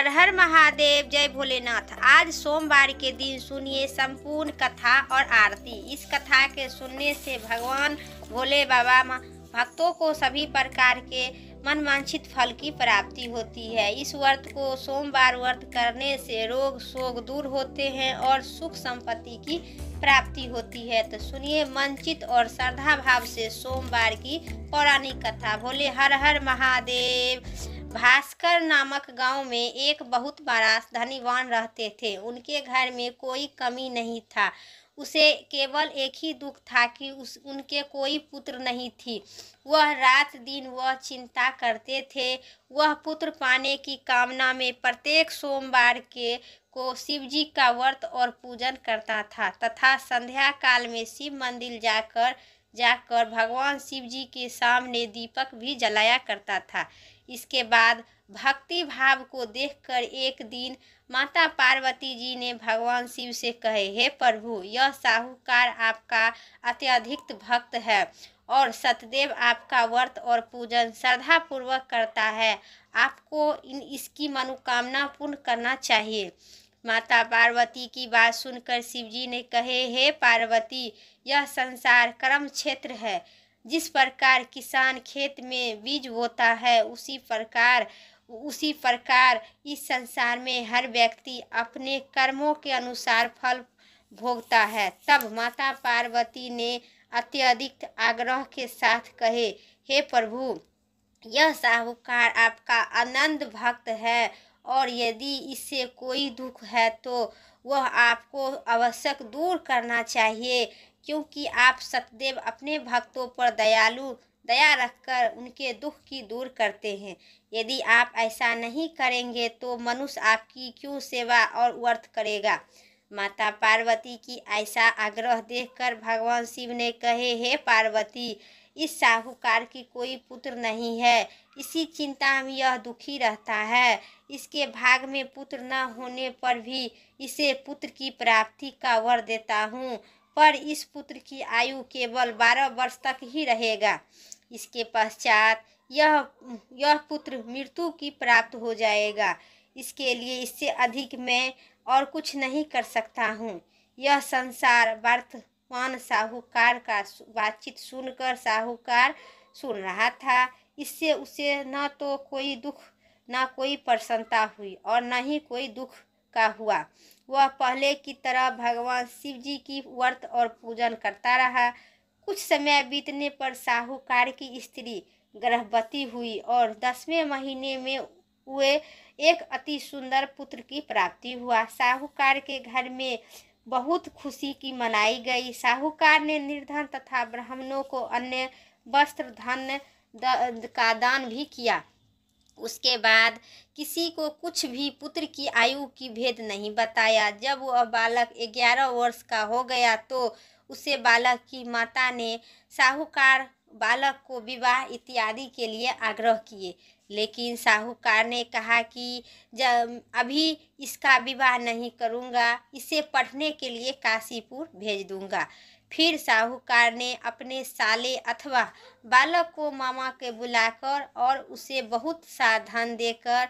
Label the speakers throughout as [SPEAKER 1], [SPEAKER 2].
[SPEAKER 1] हर हर महादेव, जय भोलेनाथ। आज सोमवार के दिन सुनिए संपूर्ण कथा और आरती। इस कथा के सुनने से भगवान भोले बाबा भक्तों को सभी प्रकार के मनवांछित फल की प्राप्ति होती है। इस व्रत को सोमवार व्रत करने से रोग शोक दूर होते हैं और सुख संपत्ति की प्राप्ति होती है। तो सुनिए मंचित और श्रद्धा भाव से सोमवार की पौराणिक कथा। बोले हर हर महादेव। भास्कर नामक गांव में एक बहुत बड़ा धनीवान रहते थे। उनके घर में कोई कमी नहीं था। उसे केवल एक ही दुख था कि उनके कोई पुत्र नहीं थी। वह रात दिन वह चिंता करते थे। वह पुत्र पाने की कामना में प्रत्येक सोमवार के को शिव जी का व्रत और पूजन करता था तथा संध्या काल में शिव मंदिर जाकर भगवान शिव जी के सामने दीपक भी जलाया करता था। इसके बाद भक्ति भाव को देखकर एक दिन माता पार्वती जी ने भगवान शिव से कहे, हे प्रभु, यह साहूकार आपका अत्यधिक भक्त है और सतदेव आपका व्रत और पूजन श्रद्धा पूर्वक करता है। आपको इसकी मनोकामना पूर्ण करना चाहिए। माता पार्वती की बात सुनकर शिवजी ने कहे, हे पार्वती, यह संसार कर्म क्षेत्र है। जिस प्रकार किसान खेत में बीज बोता है उसी प्रकार इस संसार में हर व्यक्ति अपने कर्मों के अनुसार फल भोगता है। तब माता पार्वती ने अत्यधिक आग्रह के साथ कहे, हे प्रभु, यह साहूकार आपका आनंद भक्त है और यदि इससे कोई दुख है तो वह आपको आवश्यक दूर करना चाहिए, क्योंकि आप सतदेव अपने भक्तों पर दया रखकर उनके दुख की दूर करते हैं। यदि आप ऐसा नहीं करेंगे तो मनुष्य आपकी क्यों सेवा और व्रत करेगा। माता पार्वती की ऐसा आग्रह देखकर भगवान शिव ने कहे, हे पार्वती, इस साहूकार की कोई पुत्र नहीं है। इसी चिंता में यह दुखी रहता है। इसके भाग में पुत्र न होने पर भी इसे पुत्र की प्राप्ति का वर देता हूँ, पर इस पुत्र की आयु केवल 12 वर्ष तक ही रहेगा। इसके पश्चात यह पुत्र मृत्यु की प्राप्त हो जाएगा। इसके लिए इससे अधिक मैं और कुछ नहीं कर सकता हूँ। यह संसार वर्तमान साहूकार का बातचीत सुनकर साहूकार सुन रहा था। इससे उसे न तो कोई दुख न कोई प्रसन्नता हुई और न ही कोई दुख का हुआ। वह पहले की तरह भगवान शिव जी की व्रत और पूजन करता रहा। कुछ समय बीतने पर साहूकार की स्त्री गर्भवती हुई और 10वें महीने में हुए एक अति सुंदर पुत्र की प्राप्ति हुआ। साहूकार के घर में बहुत खुशी की मनाई गई। साहूकार ने निर्धन तथा ब्राह्मणों को अन्य वस्त्र धन का दान भी किया। उसके बाद किसी को कुछ भी पुत्र की आयु की भेद नहीं बताया। जब वह बालक 11 वर्ष का हो गया तो उसे बालक की माता ने साहूकार बालक को विवाह इत्यादि के लिए आग्रह किए, लेकिन साहूकार ने कहा कि जब अभी इसका विवाह नहीं करूँगा, इसे पढ़ने के लिए काशीपुर भेज दूँगा। फिर साहूकार ने अपने साले अथवा बालक को मामा के बुलाकर और उसे बहुत सा धन देकर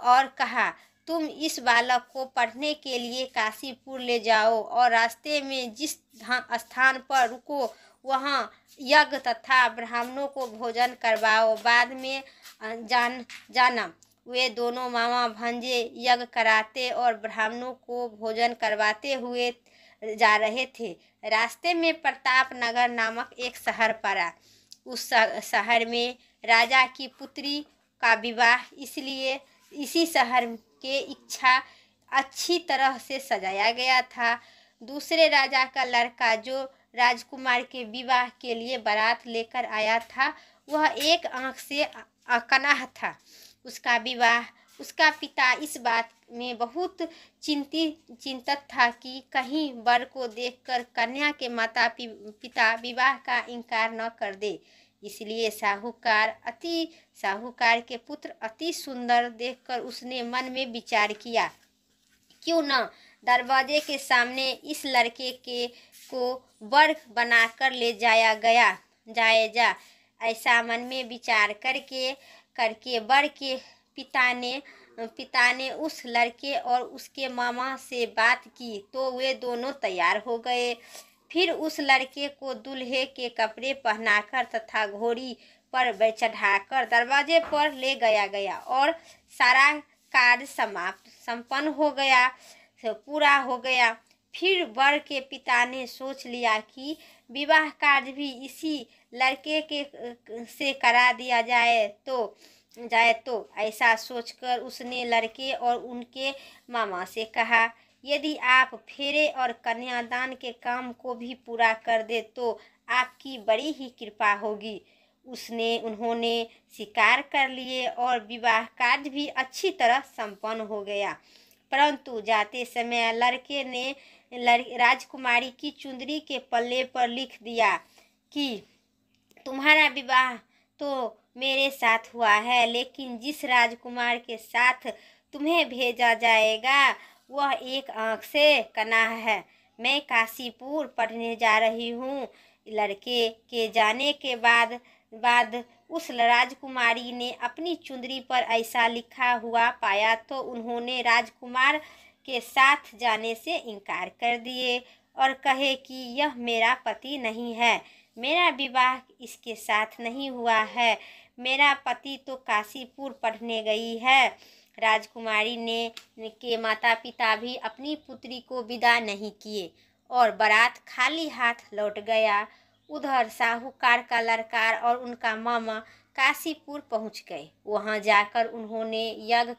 [SPEAKER 1] और कहा, तुम इस बालक को पढ़ने के लिए काशीपुर ले जाओ और रास्ते में जिस स्थान पर रुको वहाँ यज्ञ तथा ब्राह्मणों को भोजन करवाओ। बाद में जाना। वे दोनों मामा भांजे यज्ञ कराते और ब्राह्मणों को भोजन करवाते हुए जा रहे थे। रास्ते में प्रताप नगर नामक एक शहर पड़ा। उस शहर में राजा की पुत्री का विवाह इसलिए इसी शहर के इच्छा अच्छी तरह से सजाया गया था। दूसरे राजा का लड़का जो राजकुमार के विवाह के लिए बारात लेकर आया था, वह एक आंख से अकनाह था। उसका पिता इस बात में बहुत चिंतित था कि कहीं वर को देखकर कन्या के माता पिता विवाह का इनकार न कर दे। इसलिए साहूकार के पुत्र अति सुंदर देखकर उसने मन में विचार किया, क्यों न दरवाजे के सामने इस लड़के को वर बनाकर ले जाया। ऐसा मन में विचार करके वर के पिता ने पिता ने उस लड़के और उसके मामा से बात की तो वे दोनों तैयार हो गए। फिर उस लड़के को दूल्हे के कपड़े पहनाकर तथा घोड़ी पर चढ़ाकर दरवाजे पर ले गया और सारा कार्य संपन्न हो गया, पूरा हो गया। फिर वर के पिता ने सोच लिया कि विवाह कार्य भी इसी लड़के के से करा दिया जाए तो ऐसा सोचकर उसने लड़के और उनके मामा से कहा, यदि आप फेरे और कन्यादान के काम को भी पूरा कर दे तो आपकी बड़ी ही कृपा होगी। उन्होंने स्वीकार कर लिए और विवाह कार्य भी अच्छी तरह संपन्न हो गया। परंतु जाते समय लड़के ने राजकुमारी की चुंदरी के पल्ले पर लिख दिया कि तुम्हारा विवाह तो मेरे साथ हुआ है, लेकिन जिस राजकुमार के साथ तुम्हें भेजा जाएगा वह एक आंख से कना है। मैं काशीपुर पढ़ने जा रही हूँ। लड़के के जाने के बाद उस राजकुमारी ने अपनी चुंदरी पर ऐसा लिखा हुआ पाया तो उन्होंने राजकुमार के साथ जाने से इनकार कर दिए और कहे कि यह मेरा पति नहीं है, मेरा विवाह इसके साथ नहीं हुआ है, मेरा पति तो काशीपुर पढ़ने गई है। राजकुमारी के माता पिता भी अपनी पुत्री को विदा नहीं किए और बारात खाली हाथ लौट गया। उधर साहूकार का लड़का और उनका मामा काशीपुर पहुंच गए। वहां जाकर उन्होंने यज्ञ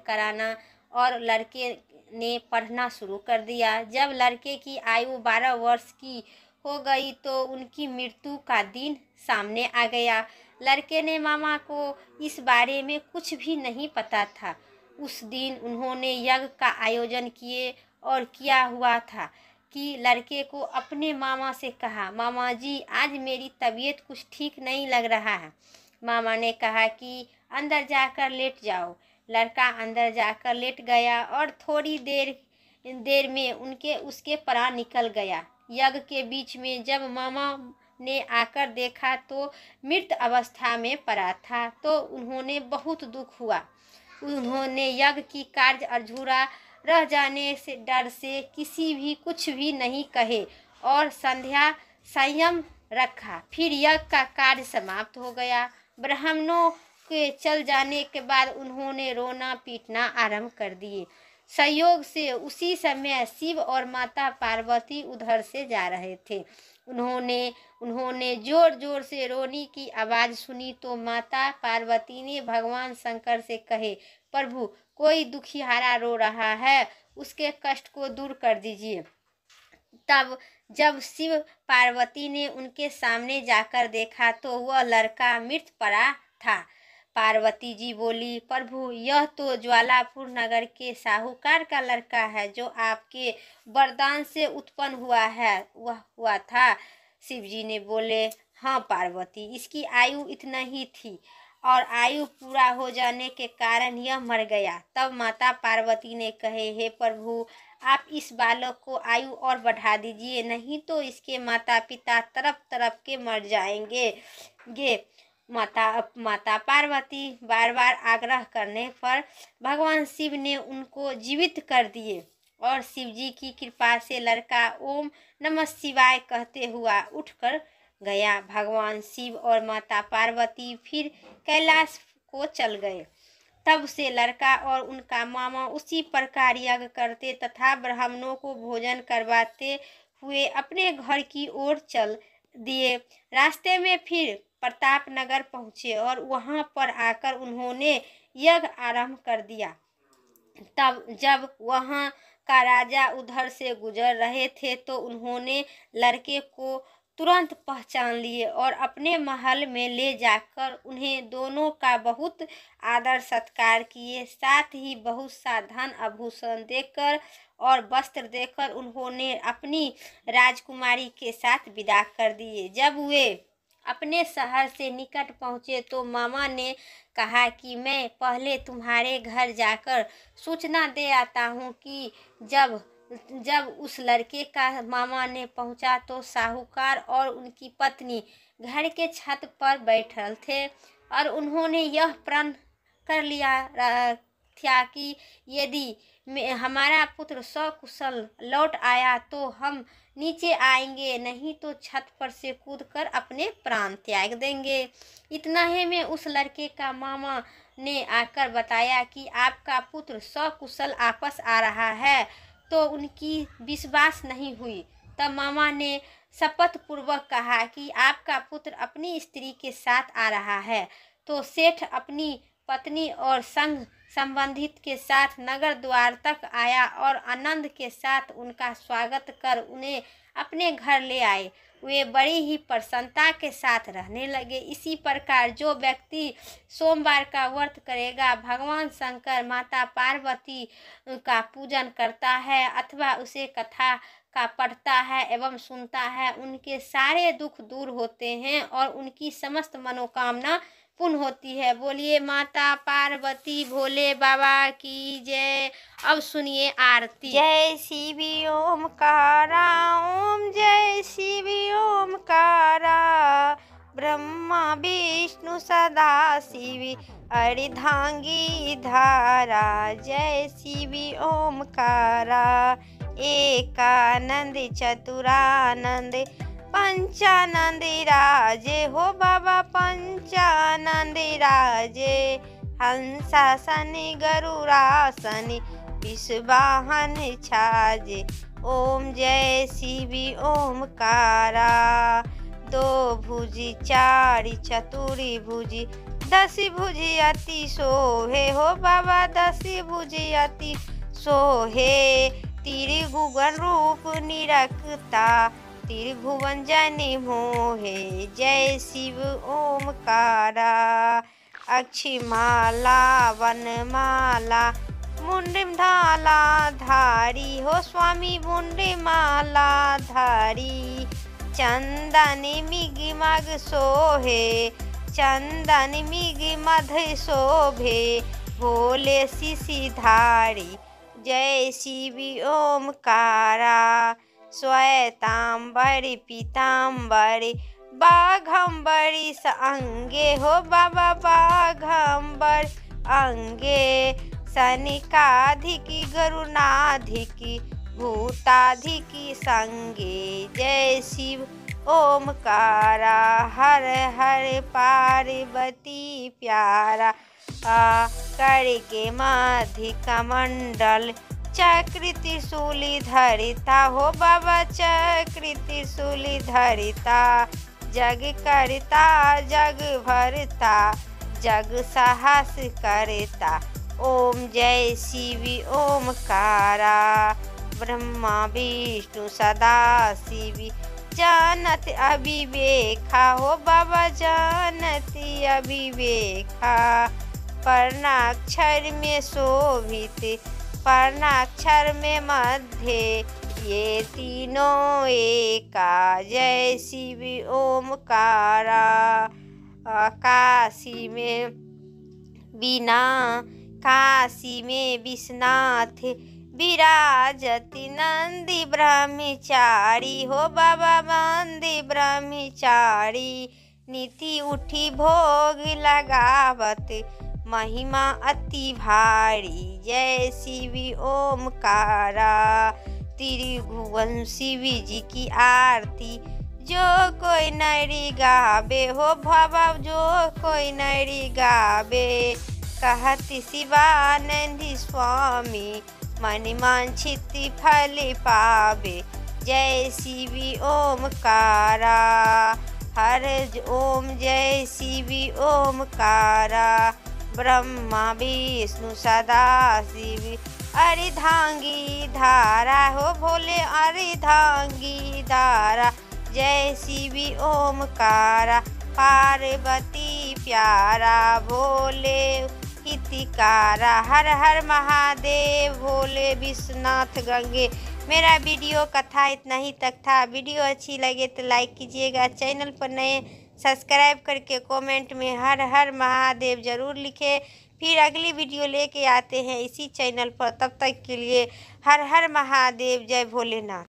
[SPEAKER 1] कराना और लड़के ने पढ़ना शुरू कर दिया। जब लड़के की आयु 12 वर्ष की हो गई तो उनकी मृत्यु का दिन सामने आ गया। लड़के ने मामा को इस बारे में कुछ भी नहीं पता था। उस दिन उन्होंने यज्ञ का आयोजन किए और किया हुआ था कि लड़के को अपने मामा से कहा, मामा जी आज मेरी तबीयत कुछ ठीक नहीं लग रहा है। मामा ने कहा कि अंदर जाकर लेट जाओ। लड़का अंदर जाकर लेट गया और थोड़ी देर में उसके प्राण निकल गया। यज्ञ के बीच में जब मामा ने आकर देखा तो मृत अवस्था में पड़ा था तो उन्होंने बहुत दुख हुआ। उन्होंने यज्ञ की कार्य अधूरा रह जाने से डर से कुछ भी नहीं कहे और संयम रखा। फिर यज्ञ का कार्य समाप्त हो गया। ब्राह्मणों के चल जाने के बाद उन्होंने रोना पीटना आरंभ कर दिए। संयोग से उसी समय शिव और माता पार्वती उधर से जा रहे थे। उन्होंने जोर जोर से रोने की आवाज सुनी तो माता पार्वती ने भगवान शंकर से कहे, प्रभु कोई दुखियारा रो रहा है, उसके कष्ट को दूर कर दीजिए। तब जब शिव पार्वती ने उनके सामने जाकर देखा तो वह लड़का मृत पड़ा था। पार्वती जी बोली, प्रभु यह तो ज्वालापुर नगर के साहूकार का लड़का है जो आपके वरदान से उत्पन्न हुआ था। शिव जी ने बोले, हाँ पार्वती, इसकी आयु इतना ही थी और आयु पूरा हो जाने के कारण यह मर गया। तब माता पार्वती ने कहे, हे प्रभु आप इस बालक को आयु और बढ़ा दीजिए, नहीं तो इसके माता पिता तरफ के मर जाएंगे। माता पार्वती बार बार आग्रह करने पर भगवान शिव ने उनको जीवित कर दिए और शिव जी की कृपा से लड़का ओम नमः शिवाय कहते हुआ उठकर गया। भगवान शिव और माता पार्वती फिर कैलाश को चल गए। तब से लड़का और उनका मामा उसी प्रकार यज्ञ करते तथा ब्राह्मणों को भोजन करवाते हुए अपने घर की ओर चल दिए। रास्ते में फिर प्रताप नगर पहुँचे और वहां पर आकर उन्होंने यज्ञ आरंभ कर दिया। तब जब वहां का राजा उधर से गुजर रहे थे तो उन्होंने लड़के को तुरंत पहचान लिए और अपने महल में ले जाकर उन्हें दोनों का बहुत आदर सत्कार किए। साथ ही बहुत सा धन आभूषण देकर और वस्त्र देकर उन्होंने अपनी राजकुमारी के साथ विदा कर दिए। जब वे अपने शहर से निकट पहुँचे तो मामा ने कहा कि मैं पहले तुम्हारे घर जाकर सूचना दे आता हूँ कि जब उस लड़के का मामा ने पहुंचा तो साहूकार और उनकी पत्नी घर के छत पर बैठल थे और उन्होंने यह प्रण कर लिया था कि यदि हमारा पुत्र सकुशल लौट आया तो हम नीचे आएंगे, नहीं तो छत पर से कूदकर अपने प्राण त्याग देंगे। इतना ही में उस लड़के का मामा ने आकर बताया कि आपका पुत्र सकुशल वापस आ रहा है, तो उनकी विश्वास नहीं हुई। तब मामा ने शपथ पूर्वक कहा कि आपका पुत्र अपनी स्त्री के साथ आ रहा है। तो सेठ अपनी पत्नी और संग संबंधित के साथ नगर द्वार तक आया और आनंद के साथ उनका स्वागत कर उन्हें अपने घर ले आए। वे बड़ी ही प्रसन्नता के साथ रहने लगे। इसी प्रकार जो व्यक्ति सोमवार का व्रत करेगा, भगवान शंकर, माता पार्वती का पूजन करता है अथवा उसे कथा का पढ़ता है एवं सुनता है, उनके सारे दुख दूर होते हैं और उनकी समस्त मनोकामना पूर्ण होती है। बोलिए माता पार्वती भोले बाबा की जय। अब सुनिए आरती। जय शिव ओमकारा, ओम जय शिव ओमकारा, ब्रह्मा विष्णु सदा शिव अर्धांगी धारा। जय शिव ओमकारा, एकानंद चतुरानंद पंचानंद राजे हो बाबा, पंचानंद राजे। हंसासन गरुड़ासन विषवाहन छाजे। ओम जय शिव ओमकारा, दो भुजी चारि चतुरी भुजी, दसी भुजी अति सोहे हो बाबा, दसी भुजी अति सोहे। त्रिभुवन रूप निरखता, त्रिभुवन जनि मोहे। जय शिव ओमकारा, अक्षिमाला वनमाला मुंडमाला धारी हो स्वामी, मुंडमाला धारी। चंदन मिग मग सोहे, चंदन मिग मध शोभे, भोले शिशिधारी। जय शिव ओमकारा, श्वेतांबर पीतांबर बाघंबरी अंगे हो बाबा, बाघंबर अंगे। सनिकाधिकी गरुनाधिकी भूताधिकी संगे। जय शिव ओमकारा, हर हर पार्वती प्यारा। करके मध्य कमंडल चक्र त्रिशूली धरिता हो बाबा, चक्र त्रिशूली धरिता। जग करता जग भरता, जग साहस करता। ओम जय शिव ओमकारा, ब्रह्मा विष्णु सदा शिव जानत अविवेका हो बाबा, जानत अविवेका। वर्णाक्षर में शोभित, वर्णाक्षर में मध्य, ये तीनों एका। जय शिव ओमकारा, काशी में बिना, काशी में विश्वनाथ विराजति नंदी ब्रह्मचारी हो बाबा, नंदी ब्रह्मचारी। नीति उठी भोग लगावत, महिमा अति भारी। जय शिव ओमकारा, त्रिभुवन शिव जी की आरती जो कोई नरी गावे हो बाबा, जो कोई नरी गावे। कहत शिवानंद स्वामी, मन वांछित फल पावे। जय शिव ओमकारा, हर ओम जय शिव ओमकारा, ब्रह्मा विष्णु सदा शिव अर्धांगी धारा हो भोले, अर्धांगी धारा। जय शिव ओमकारा, पार्वती प्यारा भोले हितकारा। हर हर महादेव भोले विश्वनाथ गंगे। मेरा वीडियो कथा इतना ही तक था। वीडियो अच्छी लगे तो लाइक कीजिएगा, चैनल पर नए सब्सक्राइब करके कमेंट में हर हर महादेव ज़रूर लिखें। फिर अगली वीडियो लेके आते हैं इसी चैनल पर। तब तक के लिए हर हर महादेव, जय भोलेनाथ।